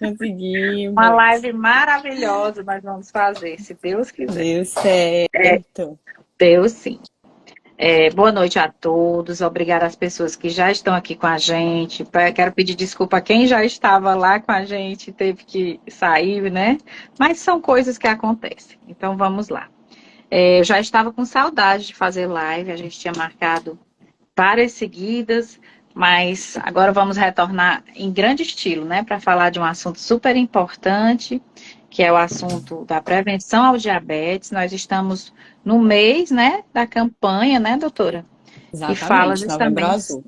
Uma Conseguimos. live maravilhosa nós vamos fazer, se Deus quiser. Deu certo. Deus sim. Boa noite a todos. Obrigada às pessoas que já estão aqui com a gente. Quero pedir desculpa a quem já estava lá com a gente, teve que sair, né? Mas são coisas que acontecem. Então vamos lá. Eu já estava com saudade de fazer live, a gente tinha marcado várias seguidas, mas agora vamos retornar em grande estilo, né, para falar de um assunto super importante, que é o assunto da prevenção ao diabetes. Nós estamos no mês, né, da campanha, né, doutora? Que fala Exatamente, Novembro justamente Azul.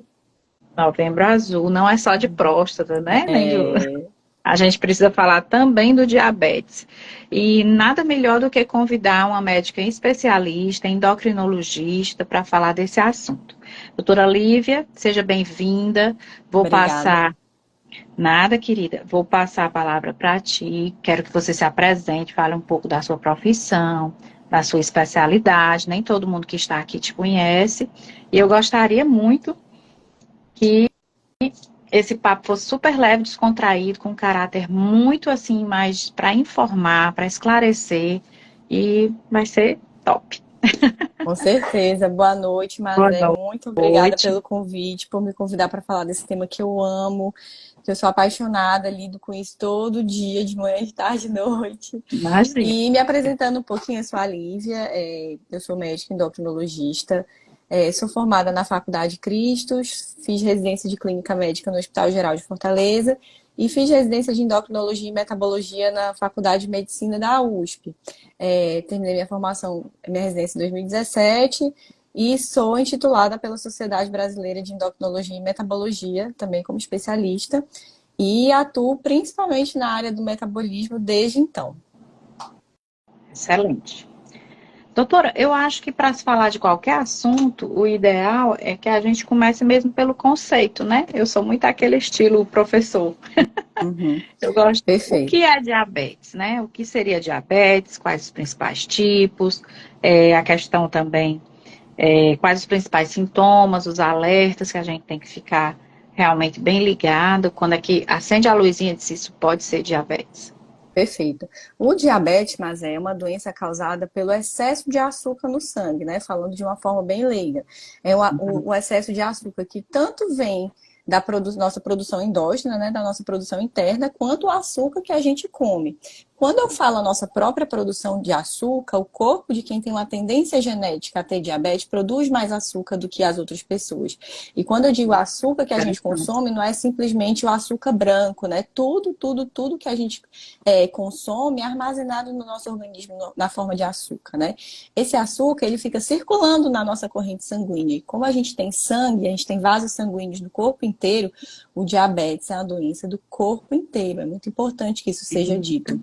Novembro Azul, não é só de próstata, né, nem do... É, A gente precisa falar também do diabetes. E nada melhor do que convidar uma médica especialista, endocrinologista, para falar desse assunto. Doutora Lívia, seja bem-vinda. Vou obrigada. passar. Nada, querida. Vou passar a palavra para ti. Quero que você se apresente, fale um pouco da sua profissão, da sua especialidade. Nem todo mundo que está aqui te conhece. E eu gostaria muito que esse papo fosse super leve, descontraído, com um caráter muito assim, mais para informar, para esclarecer, e vai ser top. Com certeza. Boa noite, Boa Mazé. Muito obrigada noite. pelo convite, por me convidar para falar desse tema que eu amo, que eu sou apaixonada, lido com isso todo dia, de manhã, de tarde, de noite. Imagina. E me apresentando um pouquinho, eu sou a Lívia, eu sou médica endocrinologista, sou formada na Faculdade Cristos, fiz residência de clínica médica no Hospital Geral de Fortaleza e fiz residência de endocrinologia e metabologia na Faculdade de Medicina da USP. Terminei minha formação, minha residência em 2017 e sou intitulada pela Sociedade Brasileira de Endocrinologia e Metabologia, também como especialista, e atuo principalmente na área do metabolismo desde então. Excelente. Doutora, eu acho que para se falar de qualquer assunto, o ideal é que a gente comece mesmo pelo conceito, né? Eu sou muito aquele estilo professor. Uhum, Eu gosto. O perfeito. que é diabetes, né? O que seria diabetes? Quais os principais tipos? A questão também, quais os principais sintomas, os alertas que a gente tem que ficar realmente bem ligado quando é que acende a luzinha de se isso pode ser diabetes. Perfeito. O diabetes, mas é uma doença causada pelo excesso de açúcar no sangue, né? Falando de uma forma bem leiga. O excesso de açúcar que tanto vem da nossa produção endógena, né? Da nossa produção interna, quanto o açúcar que a gente come. Quando eu falo a nossa própria produção de açúcar, o corpo de quem tem uma tendência genética a ter diabetes produz mais açúcar do que as outras pessoas. E quando eu digo açúcar que a gente Interessante. consome, não é simplesmente o açúcar branco, né? Tudo que a gente consome é armazenado no nosso organismo na forma de açúcar, né? Esse açúcar, ele fica circulando na nossa corrente sanguínea. E como a gente tem sangue, a gente tem vasos sanguíneos no corpo inteiro, o diabetes é uma doença do corpo inteiro. É muito importante que isso seja dito.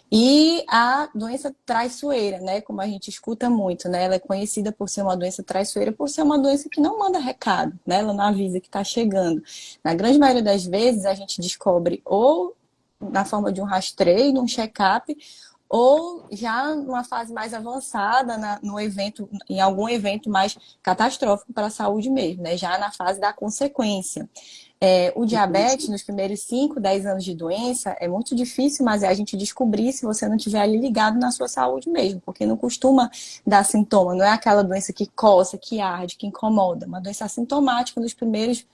E a doença traiçoeira, né? Como a gente escuta muito, né? Ela é conhecida por ser uma doença traiçoeira, por ser uma doença que não manda recado, né? Ela não avisa que está chegando. Na grande maioria das vezes, a gente descobre ou na forma de um rastreio, num check-up, ou já numa fase mais avançada, no evento, em algum evento mais catastrófico para a saúde mesmo, né? Já na fase da consequência. O diabetes, nos primeiros 5, 10 anos de doença, é muito difícil, mas é a gente descobrir se você não estiver ali ligado na sua saúde mesmo, porque não costuma dar sintoma, não é aquela doença que coça, que arde, que incomoda, uma doença assintomática nos primeiros,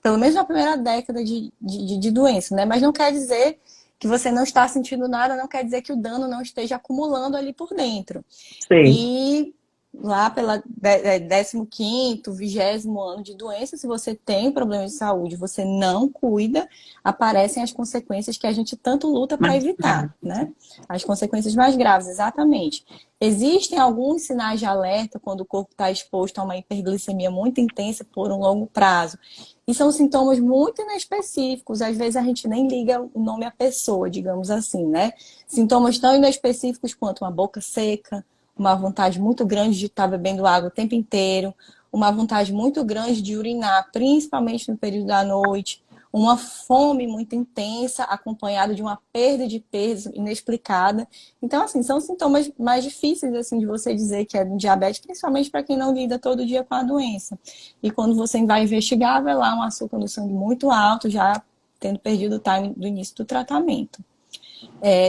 pelo menos na primeira década de doença, né? Mas não quer dizer que você não está sentindo nada, não quer dizer que o dano não esteja acumulando ali por dentro. Sei. E lá pela 15º, 20º ano de doença, se você tem problema de saúde, você não cuida, aparecem as consequências que a gente tanto luta para Mas, evitar, né? As consequências mais graves, exatamente. Existem alguns sinais de alerta quando o corpo está exposto a uma hiperglicemia muito intensa por um longo prazo. E são sintomas muito inespecíficos, às vezes a gente nem liga o nome à pessoa, digamos assim, né? Sintomas tão inespecíficos quanto uma boca seca, uma vontade muito grande de estar bebendo água o tempo inteiro, uma vontade muito grande de urinar, principalmente no período da noite, uma fome muito intensa, acompanhada de uma perda de peso inexplicada. Então, assim, são sintomas mais difíceis, assim, de você dizer que é do diabetes, principalmente para quem não lida todo dia com a doença. E quando você vai investigar, vai lá um açúcar no sangue muito alto, já tendo perdido o time do início do tratamento.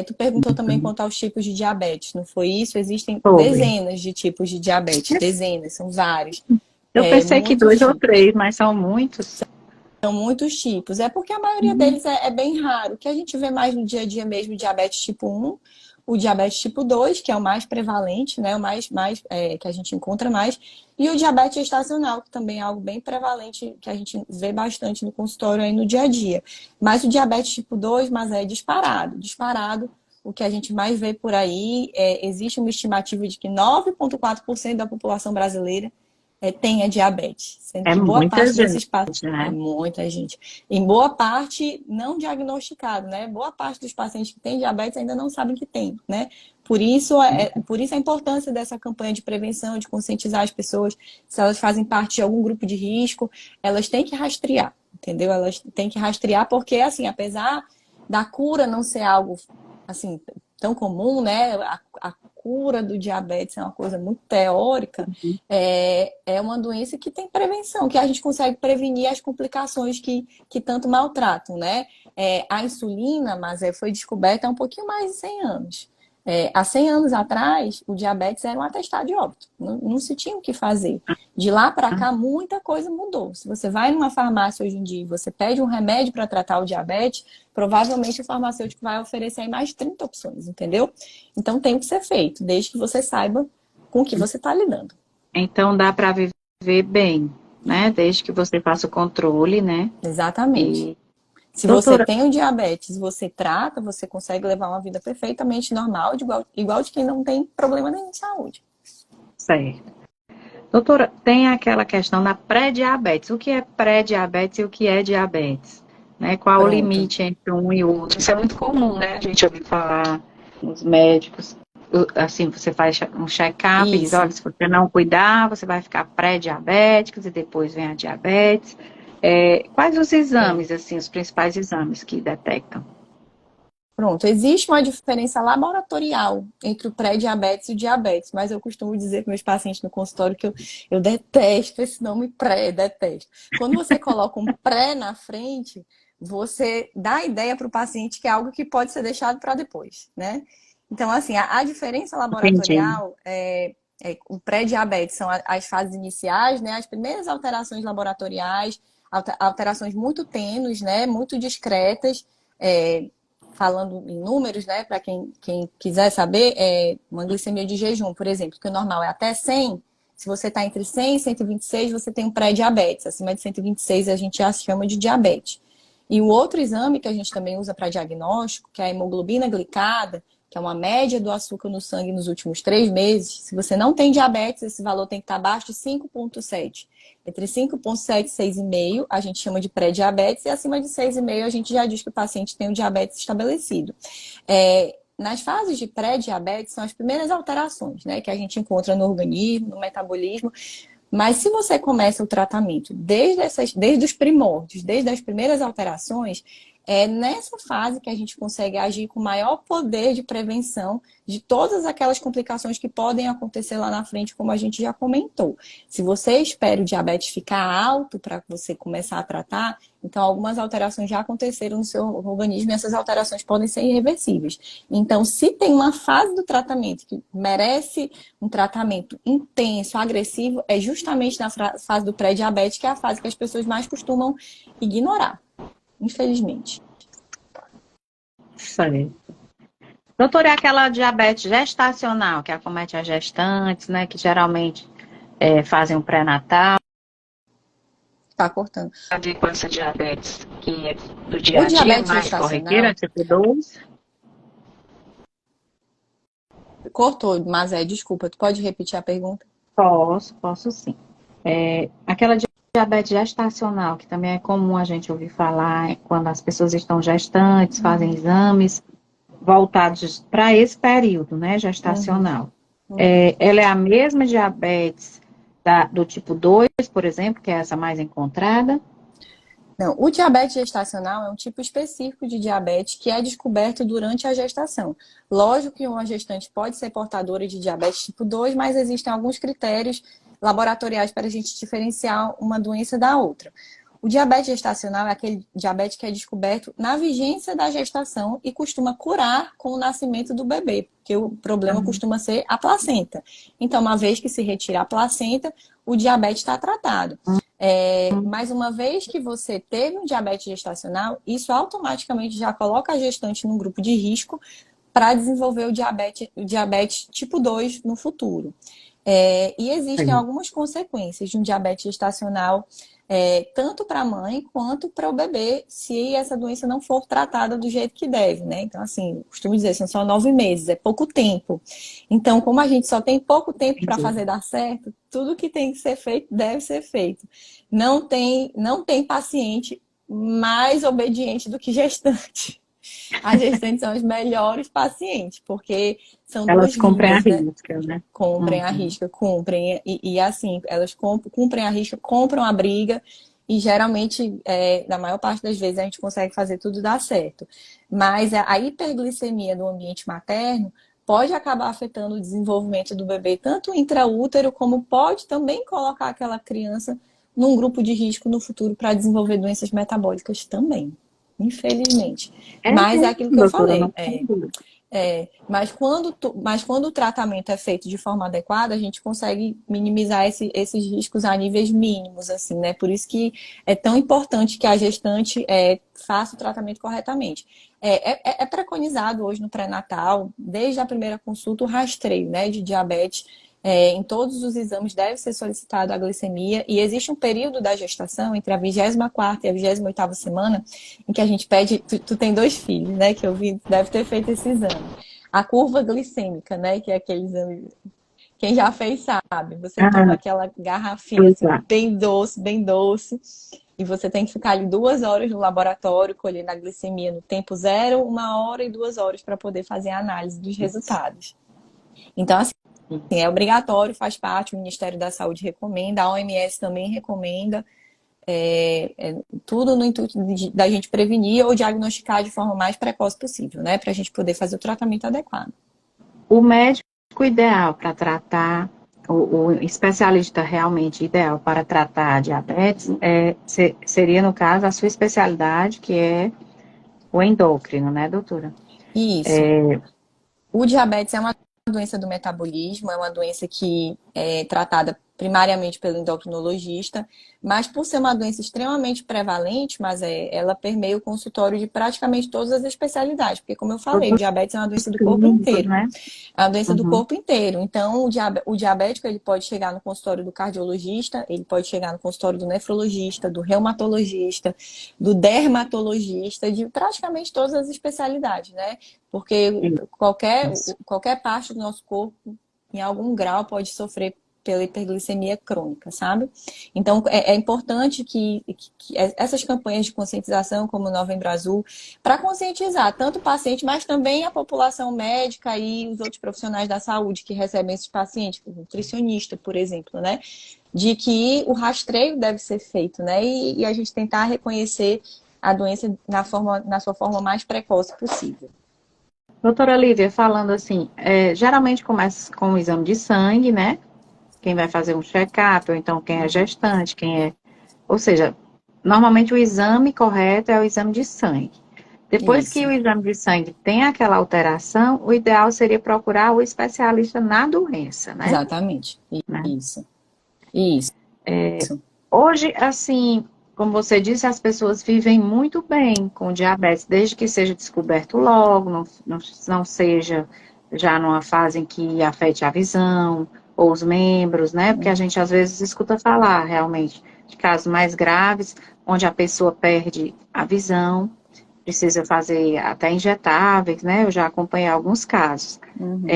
Tu perguntou também quanto aos tipos de diabetes, não foi isso? Existem Sobre. dezenas de tipos de diabetes, dezenas, são vários. Eu pensei que Muitos 2 ou 3, mas são muitos. São muitos tipos. É porque a maioria deles é bem raro. O que a gente vê mais no dia a dia mesmo, diabetes tipo 1, o diabetes tipo 2, que é o mais prevalente, né? O que a gente encontra mais, e o diabetes gestacional, que também é algo bem prevalente, que a gente vê bastante no consultório aí no dia a dia. Mas o diabetes tipo 2, mas é disparado. Disparado, o que a gente mais vê por aí, existe uma estimativa de que 9,4% da população brasileira tenha diabetes, sendo É que boa muita parte desses gente, é né? muita gente. Em boa parte não diagnosticado, né? Boa parte dos pacientes que têm diabetes ainda não sabem que tem, né? Por isso a importância dessa campanha de prevenção, de conscientizar as pessoas, se elas fazem parte de algum grupo de risco, elas têm que rastrear, entendeu? Elas têm que rastrear porque, assim, apesar da cura não ser algo, assim, tão comum, né? A cura do diabetes é uma coisa muito teórica, é uma doença que tem prevenção, que a gente consegue prevenir as complicações que tanto maltratam, né? A insulina, mas foi descoberta há um pouquinho mais de 100 anos. Há 100 anos atrás, o diabetes era um atestado de óbito. Não se tinha o que fazer. De lá para cá, muita coisa mudou. Se você vai numa farmácia hoje em dia e você pede um remédio para tratar o diabetes, provavelmente o farmacêutico vai oferecer aí mais 30 opções, entendeu? Então tem que ser feito, desde que você saiba com o que você está lidando. Então dá para viver bem, né? Desde que você faça o controle, né? Exatamente. E, Se você doutora, tem o diabetes, você trata, você consegue levar uma vida perfeitamente normal, igual de quem não tem problema nenhum de saúde. certo. Doutora, tem aquela questão da pré-diabetes. O que é pré-diabetes e o que é diabetes? Né? Qual o Pronto. limite entre um e outro? Isso é muito comum, né? A gente ouve falar nos médicos. Assim, você faz um check-up e diz, olha, Isso. se você não cuidar, você vai ficar pré-diabético e depois vem a diabetes. Quais os É. exames, assim, os principais exames que detectam? Pronto. Existe uma diferença laboratorial entre o pré-diabetes e o diabetes, mas eu costumo dizer para meus pacientes no consultório que eu detesto esse nome pré, detesto. Quando você coloca um pré na frente, você dá a ideia para o paciente que é algo que pode ser deixado para depois, né? Então, assim, a diferença Entendi. laboratorial o pré-diabetes são as fases iniciais, né? As primeiras alterações laboratoriais, alterações muito tênues, né? Muito discretas, falando em números, né? Para quem quiser saber, uma glicemia de jejum, por exemplo, que o normal é até 100. Se você está entre 100 e 126, você tem um pré-diabetes. Acima de 126 a gente já chama de diabetes. E o outro exame que a gente também usa para diagnóstico, que é a hemoglobina glicada, que é uma média do açúcar no sangue nos últimos 3 meses. Se você não tem diabetes, esse valor tem que estar abaixo de 5,7. Entre 5,7 e 6,5 a gente chama de pré-diabetes, e acima de 6,5 a gente já diz que o paciente tem o diabetes estabelecido. Nas fases de pré-diabetes são as primeiras alterações, né, que a gente encontra no organismo, no metabolismo. Mas se você começa o tratamento desde os primórdios, desde as primeiras alterações, é nessa fase que a gente consegue agir com maior poder de prevenção de todas aquelas complicações que podem acontecer lá na frente, como a gente já comentou. Se você espera o diabetes ficar alto para você começar a tratar, então algumas alterações já aconteceram no seu organismo e essas alterações podem ser irreversíveis. Então, se tem uma fase do tratamento que merece um tratamento intenso, agressivo, é justamente na fase do pré-diabetes, que é a fase que as pessoas mais costumam ignorar, infelizmente. Certo. Doutora, é aquela diabetes gestacional que acomete as gestantes, né? Que geralmente fazem um pré-natal. Tá cortando. Com essa diabetes que é do dia O a dia, diabetes mais corriqueira, gestacional tipo 2. cortou, mas desculpa, tu pode repetir a pergunta? Posso sim. Aquela diabetes gestacional, que também é comum a gente ouvir falar quando as pessoas estão gestantes, fazem exames voltados para esse período, né, Uhum, gestacional. uhum. Ela é a mesma diabetes do tipo 2, por exemplo, que é essa mais encontrada. Não, o diabetes gestacional é um tipo específico de diabetes que é descoberto durante a gestação. Lógico que uma gestante pode ser portadora de diabetes tipo 2, mas existem alguns critérios laboratoriais para a gente diferenciar uma doença da outra. O diabetes gestacional é aquele diabetes que é descoberto na vigência da gestação e costuma curar com o nascimento do bebê, porque o problema costuma ser a placenta. Então, uma vez que se retira a placenta, o diabetes está tratado. Mas uma vez que você teve um diabetes gestacional, isso automaticamente já coloca a gestante num grupo de risco para desenvolver o diabetes tipo 2 no futuro. E existem algumas consequências de um diabetes gestacional, tanto para a mãe quanto para o bebê, se essa doença não for tratada do jeito que deve, né? Então, assim, costumo dizer, são só 9 meses, é pouco tempo. Então, como a gente só tem pouco tempo para fazer dar certo, tudo que tem que ser feito deve ser feito. Não tem paciente mais obediente do que gestante. As gestantes são os melhores pacientes, porque são Elas duas cumprem a vidas, né? risca, né? Cumprem a risca, cumprem. E assim, elas cumprem a risca, compram a briga. E geralmente, na maior parte das vezes, a gente consegue fazer tudo dar certo. Mas a hiperglicemia no ambiente materno pode acabar afetando o desenvolvimento do bebê, tanto intraútero, como pode também colocar aquela criança num grupo de risco no futuro para desenvolver doenças metabólicas também. Infelizmente. É Mas é mesmo, aquilo que eu doutora, falei. não sabia. Mas quando o tratamento é feito de forma adequada, a gente consegue minimizar esses riscos a níveis mínimos, assim, né? Por isso que é tão importante que a gestante faça o tratamento corretamente. É preconizado hoje no pré-natal, desde a primeira consulta, o rastreio, né, de diabetes. Em todos os exames deve ser solicitado a glicemia e existe um período da gestação entre a 24ª e a 28ª semana em que a gente pede, tu tem 2 filhos, né, que eu vi, deve ter feito esse exame. A curva glicêmica, né, que é aquele exame, quem já fez sabe, você toma Ah, aquela garrafinha assim, exato. bem doce, e você tem que ficar ali 2 horas no laboratório colhendo a glicemia no tempo zero, 1 hora e 2 horas para poder fazer a análise dos resultados. Então, assim, é obrigatório, faz parte, o Ministério da Saúde recomenda, a OMS também recomenda, tudo no intuito da gente prevenir ou diagnosticar de forma mais precoce possível, né? Para a gente poder fazer o tratamento adequado. O médico ideal para tratar, o especialista realmente ideal para tratar a diabetes seria, no caso, a sua especialidade, que é o endócrino, né, doutora? Isso. O diabetes é uma doença do metabolismo, é uma doença que é tratada primariamente pelo endocrinologista, mas por ser uma doença extremamente prevalente, mas ela permeia o consultório de praticamente todas as especialidades, porque como eu falei, o Todos diabetes é uma os doença do corpo clínicos, inteiro. né? É uma doença do Uhum. corpo inteiro. Então, o diabético, ele pode chegar no consultório do cardiologista, ele pode chegar no consultório do nefrologista, do reumatologista, do dermatologista, de praticamente todas as especialidades, né? Porque Isso. qualquer parte do nosso corpo, em algum grau, pode sofrer pela hiperglicemia crônica, sabe? Então, é importante que essas campanhas de conscientização, como o Novembro Azul, para conscientizar tanto o paciente, mas também a população médica e os outros profissionais da saúde que recebem esses pacientes, o nutricionista, por exemplo, né? De que o rastreio deve ser feito, né? E a gente tentar reconhecer a doença na sua forma mais precoce possível. Doutora Lívia, falando assim, geralmente começa com o exame de sangue, né? Quem vai fazer um check-up, ou então quem é gestante, ou seja, normalmente o exame correto é o exame de sangue. Depois que Isso, o exame de sangue tem aquela alteração, o ideal seria procurar o especialista na doença, né? exatamente. Né? Isso, isso. Hoje, assim, como você disse, as pessoas vivem muito bem com diabetes, desde que seja descoberto logo, não seja já numa fase em que afete a visão ou os membros, né? Porque a gente às vezes escuta falar realmente de casos mais graves, onde a pessoa perde a visão, precisa fazer até injetáveis, né? Eu já acompanhei alguns casos. Uhum,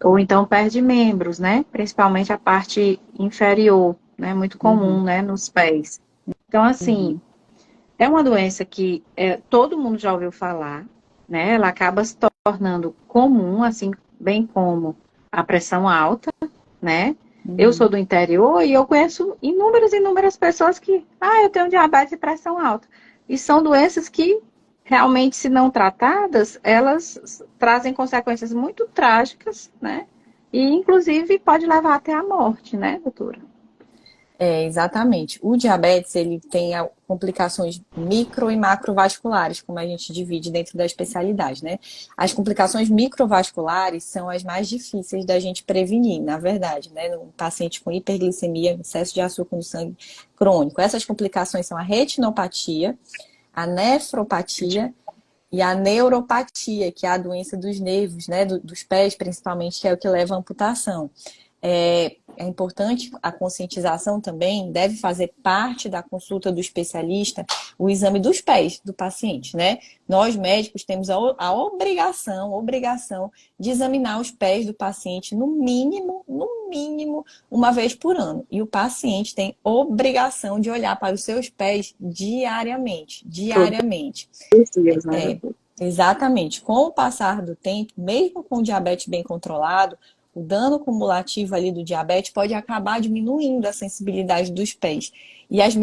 Ou então perde membros, né? Principalmente a parte inferior, né? Muito uhum, comum, né? Nos pés. Então, assim, uhum. é uma doença que todo mundo já ouviu falar, né? Ela acaba se tornando comum, assim, bem como a pressão alta, né? Eu sou Uhum. do interior e eu conheço inúmeras pessoas que, eu tenho diabetes e pressão alta. E são doenças que realmente, se não tratadas, elas trazem consequências muito trágicas, né? E, inclusive, pode levar até a morte, né, doutora? Exatamente. O diabetes, ele tem complicações micro e macrovasculares, como a gente divide dentro da especialidade, né? As complicações microvasculares são as mais difíceis da gente prevenir, na verdade, né? No paciente com hiperglicemia, excesso de açúcar no sangue crônico. Essas complicações são a retinopatia, a nefropatia e a neuropatia, que é a doença dos nervos, né? Dos pés, principalmente, que é o que leva à amputação. É importante a conscientização também, deve fazer parte da consulta do especialista o exame dos pés do paciente, né? Nós médicos temos a obrigação de examinar os pés do paciente no mínimo, uma vez por ano. E o paciente tem obrigação de olhar para os seus pés diariamente, Todos diariamente. os dias, né, É, doutora? exatamente. Com o passar do tempo, mesmo com o diabetes bem controlado, o dano cumulativo ali do diabetes pode acabar diminuindo a sensibilidade dos pés. E às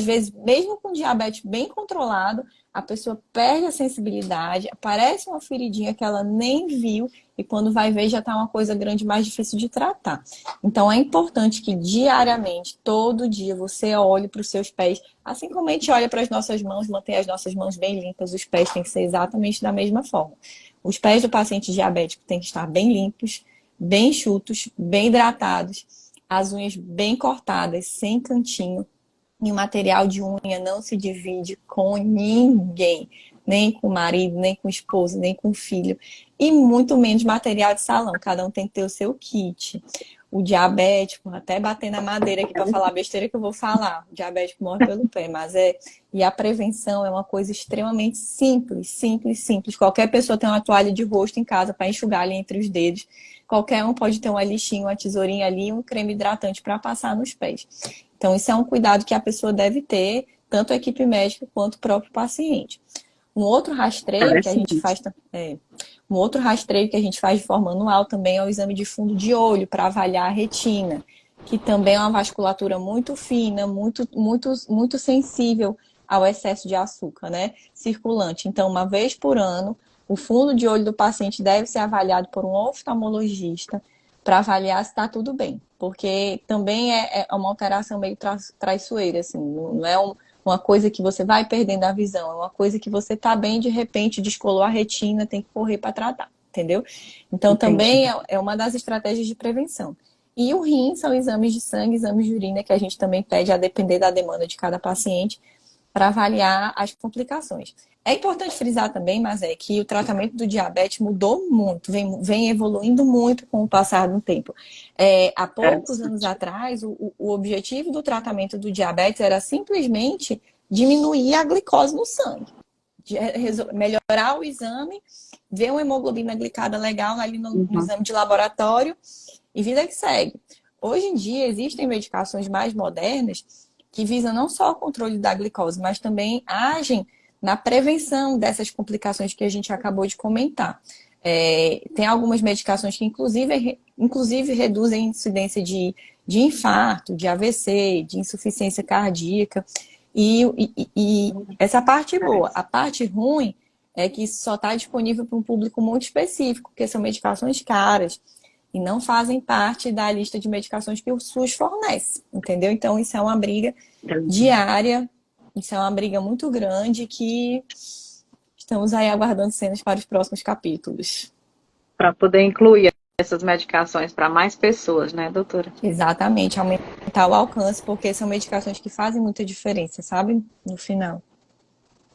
vezes, mesmo com o diabetes bem controlado, a pessoa perde a sensibilidade, aparece uma feridinha que ela nem viu, e quando vai ver já está uma coisa grande, mais difícil de tratar. Então é importante que diariamente, todo dia, você olhe para os seus pés, assim como a gente olha para as nossas mãos, manter as nossas mãos bem limpas, os pés têm que ser exatamente da mesma forma. Os pés do paciente diabético têm que estar bem limpos, bem enxutos, bem hidratados, as unhas bem cortadas, sem cantinho. E o material de unha não se divide com ninguém, nem com o marido, nem com o esposo, nem com o filho, e muito menos material de salão. Cada um tem que ter o seu kit. O diabético, até bater na madeira aqui para falar a besteira que eu vou falar. O diabético morre pelo pé, mas e a prevenção é uma coisa extremamente simples, simples, simples. Qualquer pessoa tem uma toalha de rosto em casa para enxugar ali entre os dedos. Qualquer um pode ter uma lixinha, uma tesourinha ali, um creme hidratante para passar nos pés. Então, isso é um cuidado que a pessoa deve ter, tanto a equipe médica quanto o próprio paciente. Um outro rastreio que a gente Interessante. faz, um outro rastreio que a gente faz de forma anual também é o exame de fundo de olho para avaliar a retina, que também é uma vasculatura muito fina, muito sensível ao excesso de açúcar, né, circulante. Então, uma vez por ano, o fundo de olho do paciente deve ser avaliado por um oftalmologista para avaliar se está tudo bem, porque também é uma alteração meio traiçoeira, assim, não é uma coisa que você vai perdendo a visão, é uma coisa que você tá bem, de repente descolou a retina, tem que correr para tratar, entendeu? Então Entendi. também é uma das estratégias de prevenção. E o rim são exames de sangue, exames de urina que a gente também pede a depender da demanda de cada paciente para avaliar as complicações. É importante frisar também, mas é que o tratamento do diabetes mudou muito, vem evoluindo muito com o passar do tempo. Há poucos anos Interessante. atrás, o objetivo do tratamento do diabetes era simplesmente diminuir a glicose no sangue, melhorar o exame, ver uma hemoglobina glicada legal ali no Uhum. exame de laboratório e vida que segue. Hoje em dia, existem medicações mais modernas que visam não só o controle da glicose, mas também agem na prevenção dessas complicações que a gente acabou de comentar. Tem algumas medicações que, inclusive reduzem a incidência de infarto, de AVC, de insuficiência cardíaca. E essa parte boa. A parte ruim é que isso só está disponível para um público muito específico, porque são medicações caras e não fazem parte da lista de medicações que o SUS fornece, entendeu? Então, isso é uma briga diária, isso é uma briga muito grande que estamos aí aguardando cenas para os próximos capítulos. Para poder incluir essas medicações para mais pessoas, né, doutora? Exatamente, aumentar o alcance, porque são medicações que fazem muita diferença, sabe? No final.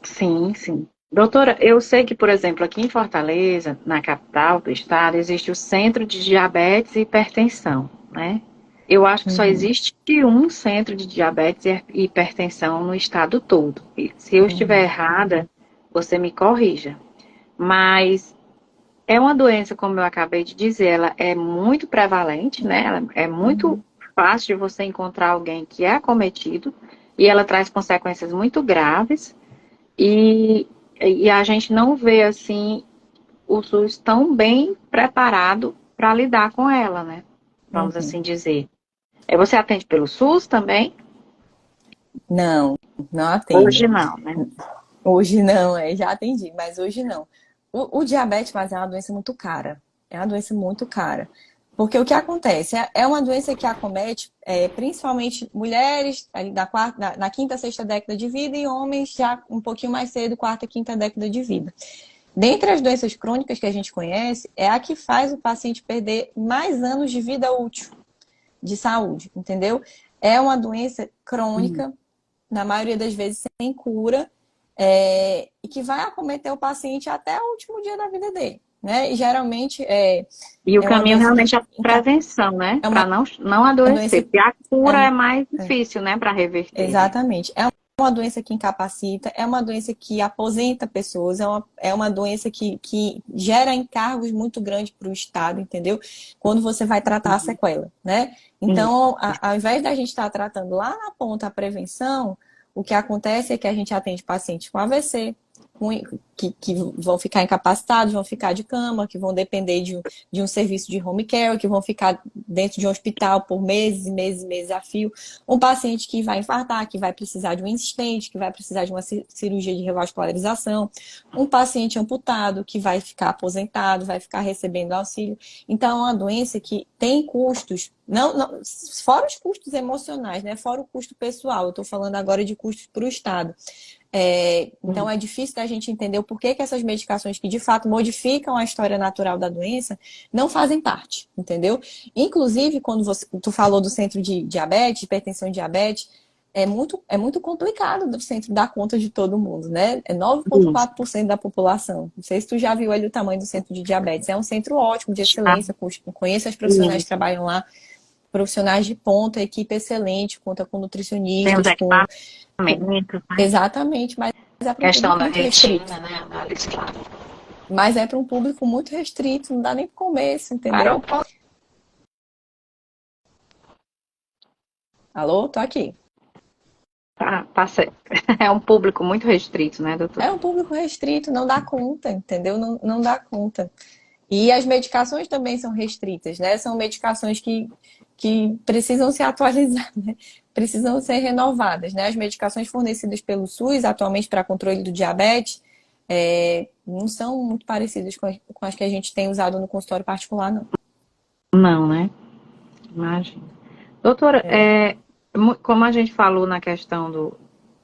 Sim, sim. Doutora, eu sei que, por exemplo, aqui em Fortaleza, na capital do estado, existe o Centro de Diabetes e Hipertensão, né? Eu acho que só Uhum, existe um centro de diabetes e hipertensão no estado todo. E se eu estiver uhum, errada, você me corrija. Mas é uma doença, como eu acabei de dizer, ela é muito prevalente, né? Ela é muito uhum. fácil de você encontrar alguém que é acometido e ela traz consequências muito graves. E, e a gente não vê assim o SUS tão bem preparado para lidar com ela, né? Vamos Uhum. assim dizer. Você atende pelo SUS também? Não, não Hoje atendo. não, né? Hoje não, já atendi, mas hoje não. O diabetes, mas é uma doença muito cara. É uma doença muito cara. Porque o que acontece? É uma doença que acomete principalmente mulheres ali na quinta, sexta década de vida e homens já um pouquinho mais cedo, quarta, quinta década de vida. Dentre as doenças crônicas que a gente conhece, é a que faz o paciente perder mais anos de vida útil de saúde, entendeu? É uma doença crônica, na maioria das vezes sem cura, e que vai acometer o paciente até o último dia da vida dele, né? E geralmente E o é uma caminho doença realmente é a prevenção, né? é Para não uma doença adoecer. Porque a é, cura é mais é, difícil, né? Para reverter, né? exatamente. É uma doença que incapacita, é uma doença que aposenta pessoas, é uma doença que gera encargos muito grandes para o Estado, entendeu? Quando você vai tratar a sequela, né? Então, ao invés da gente estar tratando lá na ponta a prevenção, o que acontece é que a gente atende pacientes com AVC, que vão ficar incapacitados, vão ficar de cama, que vão depender de um serviço de home care, que vão ficar dentro de um hospital por meses e meses e meses a fio. Um paciente que vai infartar, que vai precisar de um insistente, que vai precisar de uma cirurgia de revascularização. Um paciente amputado, que vai ficar aposentado, vai ficar recebendo auxílio. Então, é uma doença que tem custos, não, fora os custos emocionais, né? Fora o custo pessoal. Eu estou falando agora de custos para o Estado. Então é difícil da gente entender o porquê que essas medicações que de fato modificam a história natural da doença não fazem parte, entendeu? Inclusive, quando tu falou do centro de diabetes, hipertensão e diabetes, é muito complicado do centro dar conta de todo mundo, né? É 9,4% da população. Não sei se tu já viu ali o tamanho do centro de diabetes. É um centro ótimo, de excelência, conheço as profissionais que trabalham lá, profissionais de ponta, equipe excelente, conta com Tem os nutricionistas, equipamentos, né? exatamente, mas é para um Questão público da muito restrito. retina, né? Análise, claro. Mas é para um público muito restrito, não dá nem para começo, Para o entendeu? Alô, tô aqui. tá certo. É um público muito restrito, né, É doutora? um público restrito, não dá conta, entendeu? Não dá conta. E as medicações também são restritas, né? São medicações que precisam se atualizar, né? Precisam ser renovadas, né? As medicações fornecidas pelo SUS, atualmente para controle do diabetes, não são muito parecidas com as que a gente tem usado no consultório particular, não. Não, né? Imagina. Doutora, É. como a gente falou na questão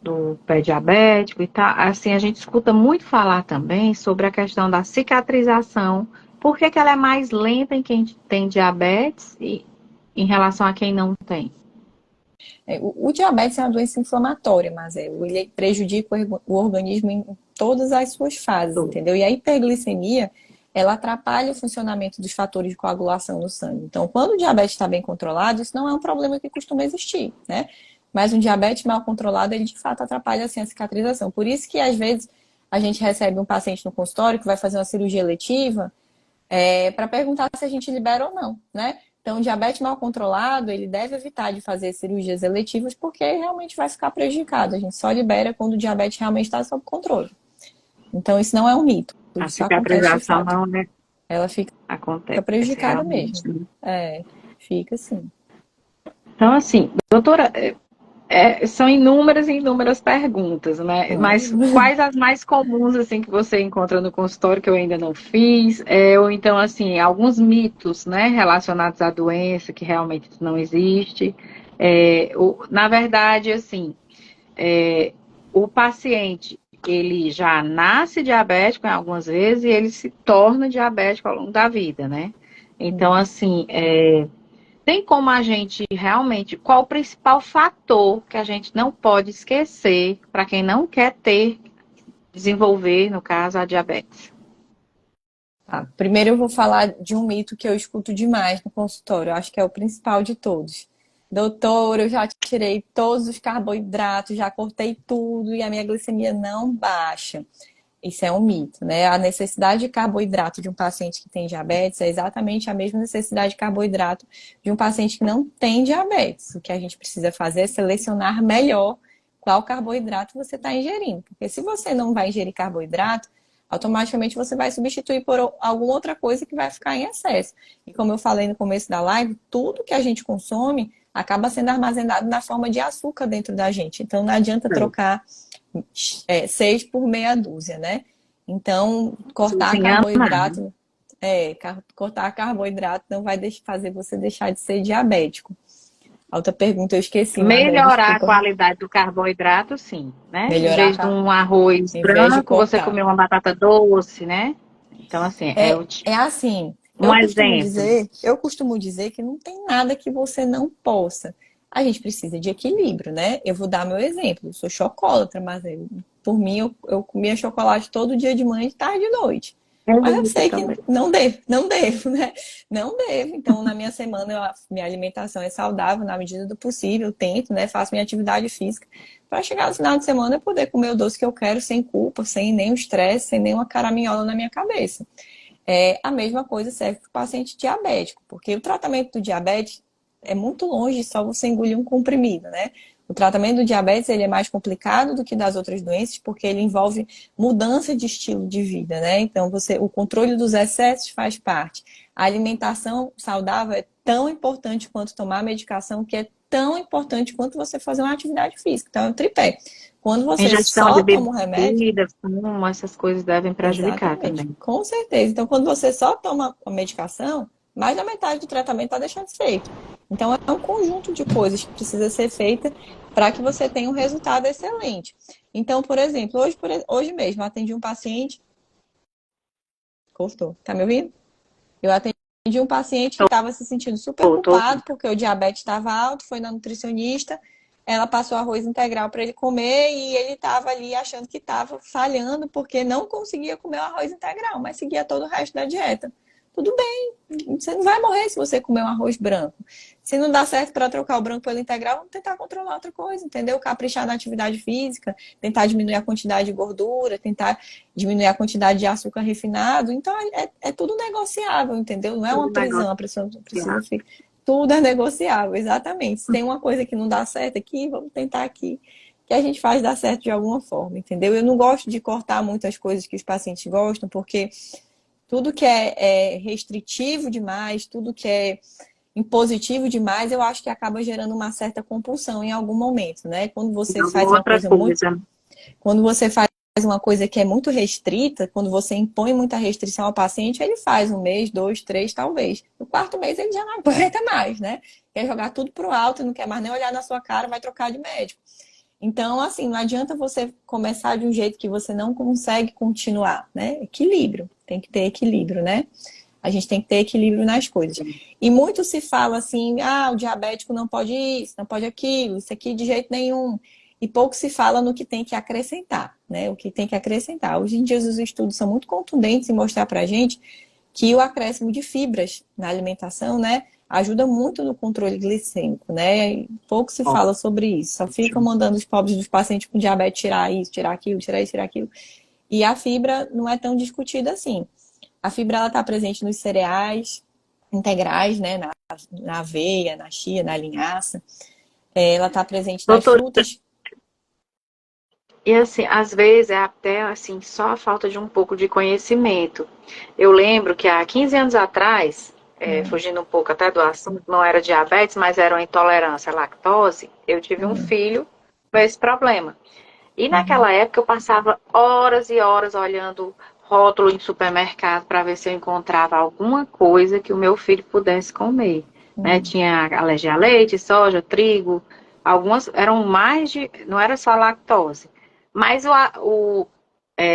do pé diabético e tal, assim, a gente escuta muito falar também sobre a questão da cicatrização. Por que que ela é mais lenta em quem tem diabetes e em relação a quem não tem? O diabetes é uma doença inflamatória, mas ele prejudica o organismo em todas as suas fases, entendeu? E a hiperglicemia, ela atrapalha o funcionamento dos fatores de coagulação no sangue. Então, quando o diabetes está bem controlado, isso não é um problema que costuma existir, né? Mas um diabetes mal controlado, ele de fato atrapalha assim, a cicatrização. Por isso que, às vezes, a gente recebe um paciente no consultório que vai fazer uma cirurgia eletiva, para perguntar se a gente libera ou não, né? Então, o diabetes mal controlado, ele deve evitar de fazer cirurgias eletivas porque realmente vai ficar prejudicado. A gente só libera quando o diabetes realmente está sob controle. Então, isso não é um mito. A Isso acontece de cicatrização fato. não, né? Ela fica Acontece prejudicada realmente, mesmo. né? Fica sim. Então, assim, doutora, são inúmeras e inúmeras perguntas, né? Mas quais as mais comuns, assim, que você encontra no consultório que eu ainda não fiz? Ou então, assim, alguns mitos, né, relacionados à doença que realmente não existe. Na verdade, assim, o paciente, ele já nasce diabético em algumas vezes e ele se torna diabético ao longo da vida, né? Então, assim, tem como a gente realmente, qual o principal fator que a gente não pode esquecer para quem não quer desenvolver, no caso, a diabetes? Tá. Primeiro eu vou falar de um mito que eu escuto demais no consultório. Eu acho que é o principal de todos. Doutor, eu já tirei todos os carboidratos, já cortei tudo e a minha glicemia não baixa. Isso é um mito, né? A necessidade de carboidrato de um paciente que tem diabetes é exatamente a mesma necessidade de carboidrato de um paciente que não tem diabetes. O que a gente precisa fazer é selecionar melhor qual carboidrato você está ingerindo. Porque se você não vai ingerir carboidrato, automaticamente você vai substituir por alguma outra coisa que vai ficar em excesso. E como eu falei no começo da live, tudo que a gente consome acaba sendo armazenado na forma de açúcar dentro da gente. Então não adianta trocar 6 por meia dúzia, né? Então, cortar Se engana, carboidrato Cortar carboidrato não vai fazer você deixar de ser diabético. A outra pergunta eu esqueci, Marlene, Melhorar a desculpa. qualidade do carboidrato, sim, né? Em Melhorar, vez de um arroz em vez de branco, você cortar. comer uma batata doce, né? Então, assim, É assim, um exemplo. eu costumo dizer que não tem nada que você não possa. A gente precisa de equilíbrio, né? Eu vou dar meu exemplo. Eu sou chocolatra, mas por mim eu comia chocolate todo dia de manhã, de tarde e de noite. Mas eu Eu sei que também. não devo, né? Não devo. Então, na minha semana, minha alimentação é saudável na medida do possível. Eu tento, né? Faço minha atividade física para chegar no final de semana e poder comer o doce que eu quero sem culpa, sem nenhum estresse, sem nenhuma caraminhola na minha cabeça. A mesma coisa serve para o paciente diabético, porque o tratamento do diabetes é muito longe de só você engolir um comprimido, né? O tratamento do diabetes ele é mais complicado do que das outras doenças, porque ele envolve mudança de estilo de vida, né? Então, o controle dos excessos faz parte. A alimentação saudável é tão importante quanto tomar medicação, que é tão importante quanto você fazer uma atividade física. Então, é um tripé. Quando você Ingestão de só toma o remédio, bebida, fumo, essas coisas devem prejudicar exatamente, também. com certeza. Então, quando você só toma a medicação, mais da metade do tratamento está deixando de ser feito. Então, é um conjunto de coisas que precisa ser feita para que você tenha um resultado excelente. Então, por exemplo, hoje mesmo, eu atendi um paciente. Cortou, tá me ouvindo? Eu atendi um paciente que estava se sentindo super Tô, tô. culpado porque o diabetes estava alto, foi na nutricionista, ela passou arroz integral para ele comer e ele estava ali achando que estava falhando porque não conseguia comer o arroz integral, mas seguia todo o resto da dieta. Tudo bem, você não vai morrer se você comer um arroz branco. Se não dá certo para trocar o branco pelo integral, vamos tentar controlar outra coisa, entendeu? Caprichar na atividade física, tentar diminuir a quantidade de gordura, tentar diminuir a quantidade de açúcar refinado. Então, é tudo negociável, entendeu? Não é uma Tudo prisão, negócio. a pessoa precisa ficar. Tudo é negociável, exatamente. Se tem uma coisa que não dá certo aqui, vamos tentar aqui. Que a gente faz dar certo de alguma forma, entendeu? Eu não gosto de cortar muitas coisas que os pacientes gostam, porque tudo que é restritivo demais, tudo que é impositivo demais, eu acho que acaba gerando uma certa compulsão em algum momento, né? Alguma outra coisa. Quando você faz uma coisa que é muito restrita, quando você impõe muita restrição ao paciente, ele faz um mês, dois, três, talvez. No quarto mês ele já não aguenta mais, né? Quer jogar tudo pro alto, não quer mais nem olhar na sua cara, vai trocar de médico. Então, assim, não adianta você começar de um jeito que você não consegue continuar, né? Equilíbrio, tem que ter equilíbrio, né? A gente tem que ter equilíbrio nas coisas. E muito se fala assim, o diabético não pode isso, não pode aquilo, isso aqui de jeito nenhum. E pouco se fala no que tem que acrescentar, né? O que tem que acrescentar. Hoje em dia os estudos são muito contundentes em mostrar pra gente que o acréscimo de fibras na alimentação, né, ajuda muito no controle glicêmico, né? E pouco se fala sobre isso. Só ficam mandando os pobres dos pacientes com diabetes tirar isso, tirar aquilo, tirar isso, tirar aquilo. E a fibra não é tão discutida assim. A fibra ela está presente nos cereais integrais, né? Na aveia, na chia, na linhaça. Ela está presente nas Doutor, frutas. e assim, às vezes é até assim, só a falta de um pouco de conhecimento. Eu lembro que há 15 anos atrás, fugindo um pouco até do assunto, não era diabetes, mas era uma intolerância à lactose, eu tive um Uhum, filho com esse problema. E uhum, naquela época eu passava horas e horas olhando rótulo em supermercado para ver se eu encontrava alguma coisa que o meu filho pudesse comer. Né? uhum. Tinha alergia a leite, soja, trigo, algumas eram mais de. Não era só lactose. Mas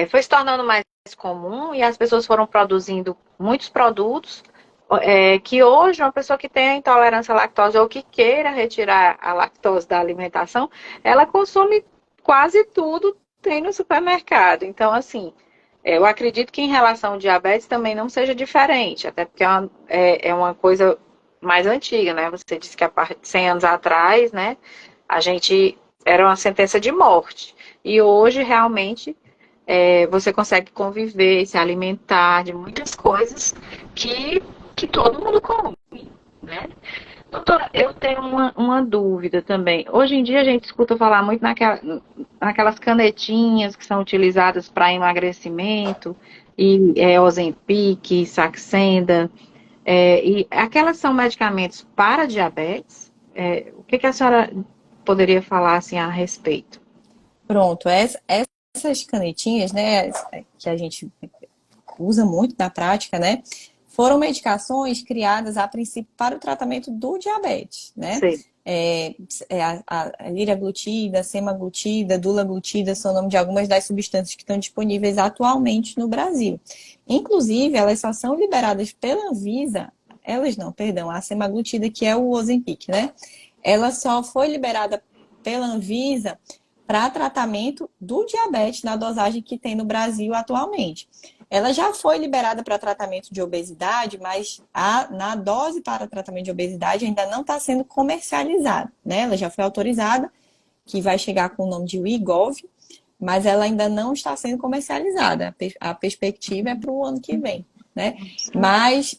foi se tornando mais comum e as pessoas foram produzindo muitos produtos que hoje uma pessoa que tem intolerância à lactose ou que queira retirar a lactose da alimentação, ela consome quase tudo tem no supermercado. Então, assim, eu acredito que em relação ao diabetes também não seja diferente, até porque é uma coisa mais antiga, né? Você disse que a partir de 100 anos atrás, né, a gente era uma sentença de morte. E hoje, realmente, você consegue conviver, se alimentar de muitas coisas que, que todo mundo come, né? Doutora, eu tenho uma dúvida também. Hoje em dia a gente escuta falar muito naquelas canetinhas que são utilizadas para emagrecimento, e Ozempic, Saxenda, e aquelas são medicamentos para diabetes. O que a senhora poderia falar assim a respeito? Pronto, essas canetinhas, né, que a gente usa muito na prática, né? Foram medicações criadas a princípio para o tratamento do diabetes, né? Sei. A liraglutida, semaglutida, dulaglutida são o nome de algumas das substâncias que estão disponíveis atualmente no Brasil. Inclusive, elas só são liberadas pela Anvisa, a semaglutida, que é o Ozempic, né? Ela só foi liberada pela Anvisa para tratamento do diabetes na dosagem que tem no Brasil atualmente. Ela já foi liberada para tratamento de obesidade, mas na dose para tratamento de obesidade ainda não está sendo comercializada, né? Ela já foi autorizada, que vai chegar com o nome de Wegovy, mas ela ainda não está sendo comercializada. A perspectiva é para o ano que vem, né? Mas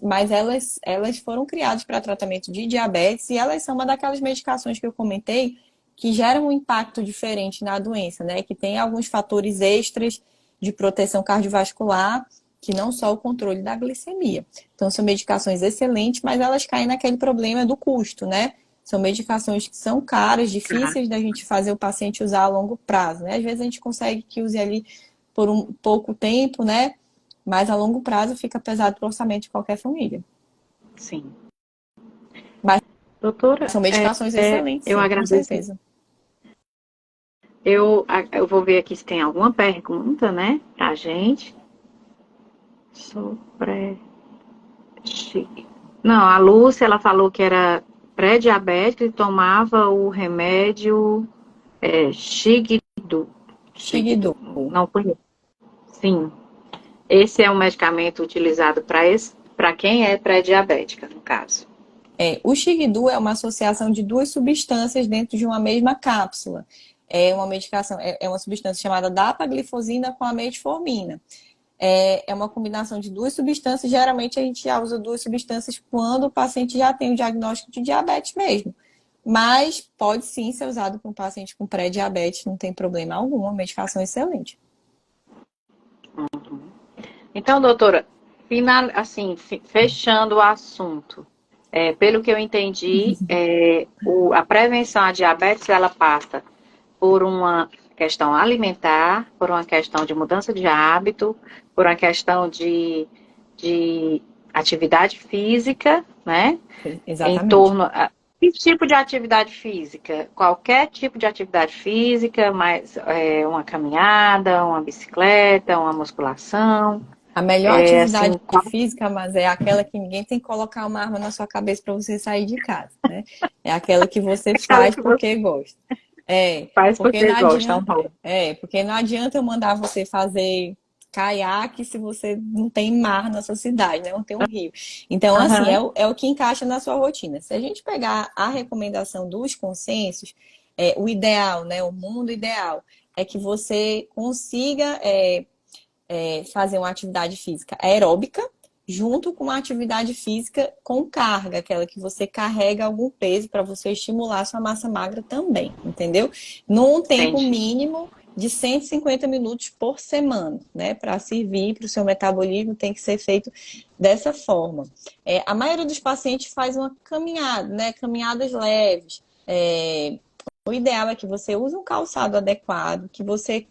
elas foram criadas para tratamento de diabetes e elas são uma daquelas medicações que eu comentei que geram um impacto diferente na doença, né? Que tem alguns fatores extras de proteção cardiovascular, que não só o controle da glicemia. Então, são medicações excelentes, mas elas caem naquele problema do custo, né? São medicações que são caras, difíceis da gente fazer o paciente usar a longo prazo, né? Às vezes a gente consegue que use ali por um pouco tempo, né? Mas a longo prazo fica pesado para o orçamento de qualquer família. Sim. Mas Doutora, são medicações excelentes, eu sim, com agradeço. certeza. Eu vou ver aqui se tem alguma pergunta, né, pra gente. Sobre... Não, a Lúcia, ela falou que era pré-diabética e tomava o remédio Xigdu. Xigdu. Não conheço. Sim. Esse é um medicamento utilizado para quem é pré-diabética, no caso. O Xigdu é uma associação de duas substâncias dentro de uma mesma cápsula. É uma medicação, é uma substância chamada dapaglifosina com a metformina. É uma combinação de duas substâncias. Geralmente a gente já usa duas substâncias quando o paciente já tem o diagnóstico de diabetes mesmo. Mas pode sim ser usado para um paciente com pré-diabetes, não tem problema algum, uma medicação excelente. Então, doutora, assim, fechando o assunto, pelo que eu entendi, a prevenção à diabetes, ela passa por uma questão alimentar, por uma questão de mudança de hábito, por uma questão de atividade física, né? Em Exatamente. torno... Que tipo de atividade física? Qualquer tipo de atividade física, mas uma caminhada, uma bicicleta, uma musculação. A melhor atividade Assim, física, mas é aquela que ninguém tem que colocar uma arma na sua cabeça para você sair de casa, né? É aquela que você aquela faz que você porque gosta. faz Porque porque não gosta, adianta, porque não adianta eu mandar você fazer caiaque se você não tem mar na sua cidade, né? Não tem um rio. Então, assim, Aham. é o que encaixa na sua rotina. Se a gente pegar a recomendação dos consensos, o ideal, né? O mundo ideal é que você consiga fazer uma atividade física aeróbica junto com uma atividade física com carga, aquela que você carrega algum peso para você estimular a sua massa magra também, entendeu? Num tempo Entendi. mínimo de 150 minutos por semana, né? Para servir para o seu metabolismo tem que ser feito dessa forma. A maioria dos pacientes faz uma caminhada, né? Caminhadas leves. O ideal é que você use um calçado adequado, que você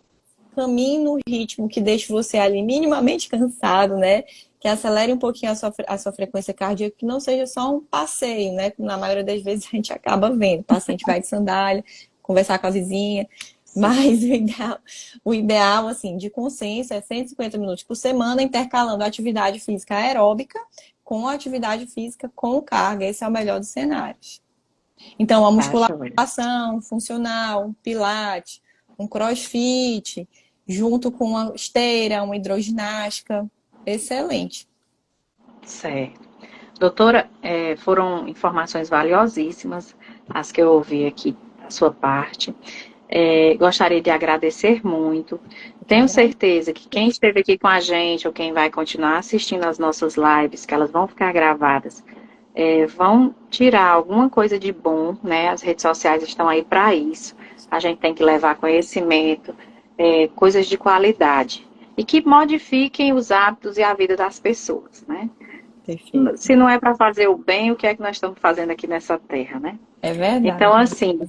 caminhe no ritmo que deixe você ali minimamente cansado, né? Que acelere um pouquinho a sua frequência cardíaca, que não seja só um passeio, né? Na maioria das vezes a gente acaba vendo. O paciente vai de sandália, conversar com a vizinha. Mas o ideal, assim, de consenso é 150 minutos por semana, intercalando a atividade física aeróbica com a atividade física com carga. Esse é o melhor dos cenários. Então, a Tá, joia. musculação funcional, um pilates, um crossfit, junto com uma esteira, uma hidroginástica, excelente. Certo. Doutora, foram informações valiosíssimas as que eu ouvi aqui da sua parte. Gostaria de agradecer muito. Tenho certeza que quem esteve aqui com a gente ou quem vai continuar assistindo as nossas lives, que elas vão ficar gravadas, vão tirar alguma coisa de bom, né? As redes sociais estão aí para isso. A gente tem que levar conhecimento, coisas de qualidade e que modifiquem os hábitos e a vida das pessoas, né? Perfeito. Se não é para fazer o bem, o que é que nós estamos fazendo aqui nessa terra, né? É verdade. Então, assim,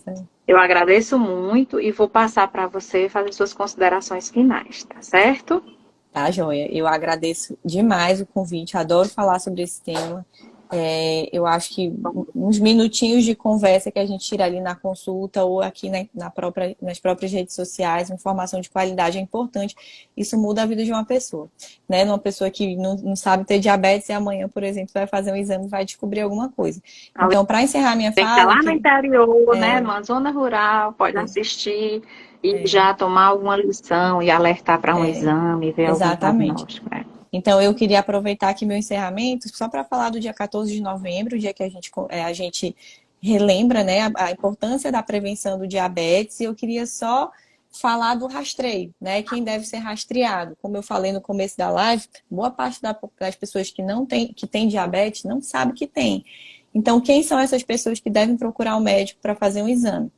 eu agradeço muito e vou passar para você fazer suas considerações finais, tá certo? Tá, joia? Eu agradeço demais o convite, adoro falar sobre esse tema. Eu acho que uns minutinhos de conversa que a gente tira ali na consulta ou aqui nas próprias redes sociais, informação de qualidade é importante. Isso muda a vida de uma pessoa, né? Uma pessoa que não sabe ter diabetes e amanhã, por exemplo, vai fazer um exame e vai descobrir alguma coisa. Então, para encerrar minha Tem que estar fala, lá no que interior, né, numa zona rural, pode é, assistir e é, já tomar alguma lição e alertar para um exame, ver algum exatamente. diagnóstico. Né? Então, eu queria aproveitar aqui meu encerramento só para falar do dia 14 de novembro, o dia que a gente relembra, né, a importância da prevenção do diabetes. E eu queria só falar do rastreio, né? Quem deve ser rastreado. Como eu falei no começo da live, boa parte das pessoas que têm diabetes não sabe que tem. Então, quem são essas pessoas que devem procurar o médico para fazer um exame?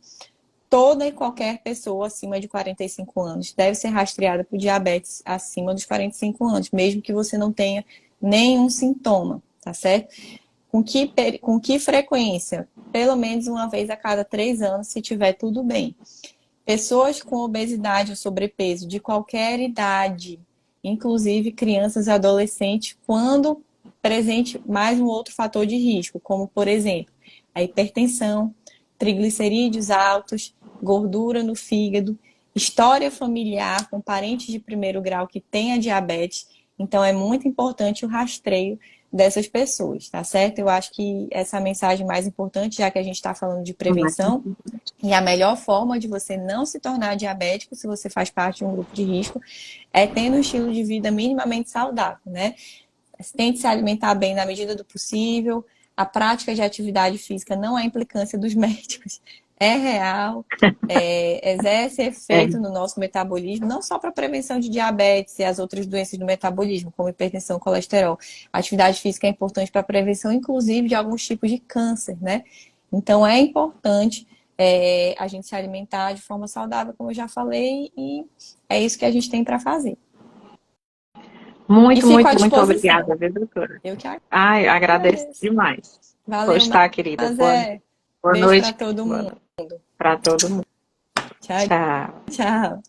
Toda e qualquer pessoa acima de 45 anos deve ser rastreada por diabetes acima dos 45 anos, mesmo que você não tenha nenhum sintoma, tá certo? Com que frequência? Pelo menos uma vez a cada 3 anos, se tiver tudo bem. Pessoas com obesidade ou sobrepeso de qualquer idade, inclusive crianças e adolescentes, quando presente mais um outro fator de risco, como, por exemplo, a hipertensão, triglicerídeos altos, gordura no fígado, história familiar com parentes de primeiro grau que tenha diabetes. Então, é muito importante o rastreio dessas pessoas, tá certo? Eu acho que essa é a mensagem mais importante, já que a gente está falando de prevenção. E a melhor forma de você não se tornar diabético, se você faz parte de um grupo de risco, é tendo um estilo de vida minimamente saudável, né? Tente se alimentar bem na medida do possível. A prática de atividade física não é implicância dos médicos, é real, exerce É, efeito no nosso metabolismo, não só para prevenção de diabetes e as outras doenças do metabolismo, como hipertensão, colesterol. A atividade física é importante para a prevenção, inclusive, de alguns tipos de câncer, né? Então, é importante a gente se alimentar de forma saudável, como eu já falei, e é isso que a gente tem para fazer. E muito, fico à muito, muito disposição. obrigada, viu, doutora? Eu que Ai, agradeço agradeço. demais. Valeu, Pois tá, querida. Mazé. Boa Beijo para noite todo mundo. para todo mundo. Tchau, Tchau. tchau.